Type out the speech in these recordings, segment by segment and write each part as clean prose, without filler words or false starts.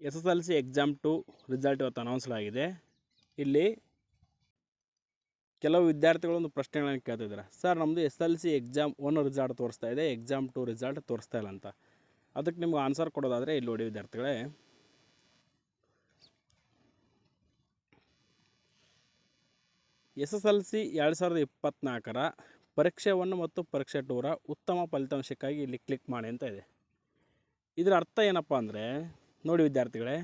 SSLC exam 2 result ಇವತ್ತು announce ಆಗಿದೆ. ಇಲ್ಲಿ ಕೆಲವು ವಿದ್ಯಾರ್ಥಿಗಳು ಒಂದು ಪ್ರಶ್ನೆಗಳನ್ನು ಕೇಳ್ತಿದ್ದಾರೆ. ಸರ್, ನಮ್ಮದು SSLC ಎಕ್ಸಾಮ್ 1 ರಿಸಲ್ಟ್ ತೋರಿಸ್ತಾ ಇದೆ, ಎಕ್ಸಾಮ್ 2 ರಿಸಲ್ಟ್ ತೋರಿಸ್ತಾ ಇಲ್ಲ ಅಂತ. ಅದಕ್ಕೆ ನಿಮ್ಗೆ ಆನ್ಸರ್ ಕೊಡೋದಾದರೆ ಇಲ್ಲಿ ನೋಡಿ ವಿದ್ಯಾರ್ಥಿಗಳೇ, SSLC 2024ರ ಪರೀಕ್ಷೆ 1 ಮತ್ತು ಪರೀಕ್ಷೆ 2ರ ಉತ್ತಮ ಫಲಿತಾಂಶಕ್ಕಾಗಿ ಇಲ್ಲಿ ಕ್ಲಿಕ್ ಮಾಡಿ ಅಂತ ಇದೆ. ಇದರ ಅರ್ಥ ಏನಪ್ಪ ಅಂದರೆ, ನೋಡಿ ವಿದ್ಯಾರ್ಥಿಗಳೇ,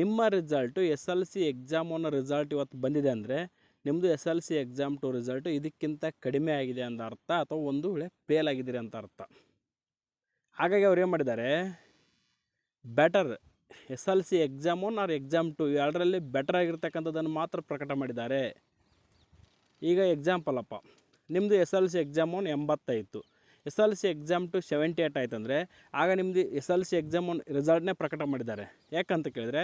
ನಿಮ್ಮ ರಿಸಲ್ಟು SSLC ಎಕ್ಸಾಮ್ 1 ರಿಸಲ್ಟ್ ಇವತ್ತು ಬಂದಿದೆ ಅಂದರೆ ನಿಮ್ಮದು SSLC ಎಕ್ಸಾಮ್ 2 ರಿಸಲ್ಟು ಇದಕ್ಕಿಂತ ಕಡಿಮೆ ಆಗಿದೆ ಅಂತ ಅರ್ಥ, ಅಥವಾ ಒಂದು ವೇಳೆ ಫೇಲ್ ಆಗಿದ್ದೀರಿ ಅಂತ ಅರ್ಥ. ಹಾಗಾಗಿ ಅವ್ರು ಏನು ಮಾಡಿದ್ದಾರೆ, better SSLC exam 1 or exam 2 ಎರಡರಲ್ಲಿ ಬೆಟರ್ ಆಗಿರ್ತಕ್ಕಂಥದ್ದನ್ನು ಮಾತ್ರ ಪ್ರಕಟ ಮಾಡಿದ್ದಾರೆ. ಈಗ ಎಕ್ಸಾಂಪಲ್ ಅಪ್ಪ, ನಿಮ್ಮದು SSLC ಎಕ್ಸಾಮ್ 1 80 ಇತ್ತು, SSLC ಎಕ್ಸಾಮ್ 2 78 ಆಯ್ತು ಅಂದರೆ ಆಗ ನಿಮ್ಮದು SSLC ಎಕ್ಸಾಮ್ 1 ರಿಸಲ್ಟ್ನೇ ಪ್ರಕಟ ಮಾಡಿದ್ದಾರೆ. ಯಾಕಂತ ಕೇಳಿದರೆ,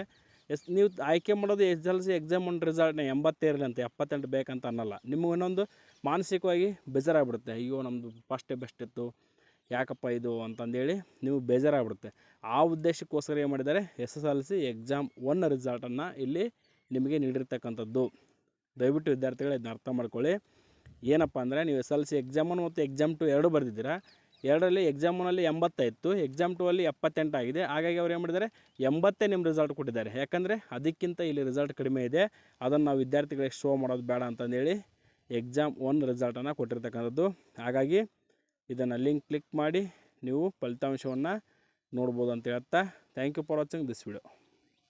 ನೀವು ಆಯ್ಕೆ ಮಾಡೋದು SSLC ಎಕ್ಸಾಮ್ 1 ರಿಸಲ್ಟ್ನೇ 80 ಇರಲಿ ಅಂತ, 78 ಬೇಕಂತ ಅನ್ನಲ್ಲ. ನಿಮಗೆ ಇನ್ನೊಂದು ಮಾನಸಿಕವಾಗಿ ಬೇಜಾರಾಗ್ಬಿಡುತ್ತೆ, ಅಯ್ಯೋ ನಮ್ಮದು ಫಸ್ಟೇ ಬೆಸ್ಟ್ ಇತ್ತು, ಯಾಕಪ್ಪ ಇದು ಅಂತಂದೇಳಿ ನೀವು ಬೇಜಾರಾಗ್ಬಿಡುತ್ತೆ. ಆ ಉದ್ದೇಶಕ್ಕೋಸ್ಕರ ಏನು ಮಾಡಿದ್ದಾರೆ, SSLC ಎಕ್ಸಾಮ್ 1 ರಿಸಲ್ಟನ್ನು ಇಲ್ಲಿ ನಿಮಗೆ ನೀಡಿರ್ತಕ್ಕಂಥದ್ದು. ದಯವಿಟ್ಟು ವಿದ್ಯಾರ್ಥಿಗಳು ಇದನ್ನ ಅರ್ಥ ಮಾಡ್ಕೊಳ್ಳಿ. ಏನಪ್ಪ ಅಂದರೆ, ನೀವು SSLC ಎಕ್ಸಾಮ್ 1 ಮತ್ತು ಎಕ್ಸಾಮ್ 2 ಎರಡೂ ಬರೆದಿದ್ದೀರಾ. ಎರಡರಲ್ಲಿ ಎಕ್ಸಾಮ್ 1ಅಲ್ಲಿ 80 ಇತ್ತು, ಎಕ್ಸಾಮ್ 2 ಅಲ್ಲಿ 78 ಆಗಿದೆ. ಹಾಗಾಗಿ ಅವ್ರು ಏನು ಮಾಡಿದ್ದಾರೆ, 80 ನಿಮ್ಮ ರಿಸಲ್ಟ್ ಕೊಟ್ಟಿದ್ದಾರೆ. ಯಾಕಂದರೆ ಅದಕ್ಕಿಂತ ಇಲ್ಲಿ ರಿಸಲ್ಟ್ ಕಡಿಮೆ ಇದೆ, ಅದನ್ನು ನಾವು ವಿದ್ಯಾರ್ಥಿಗಳಿಗೆ ಶೋ ಮಾಡೋದು ಬೇಡ ಅಂತಂದೇಳಿ ಎಕ್ಸಾಮ್ 1 ರಿಸಲ್ಟನ್ನು ಕೊಟ್ಟಿರ್ತಕ್ಕಂಥದ್ದು. ಹಾಗಾಗಿ ಇದನ್ನು ಲಿಂಕ್ ಕ್ಲಿಕ್ ಮಾಡಿ ನೀವು ಫಲಿತಾಂಶವನ್ನು ನೋಡ್ಬೋದು ಅಂತ ಹೇಳ್ತಾ, thank you for watching this video.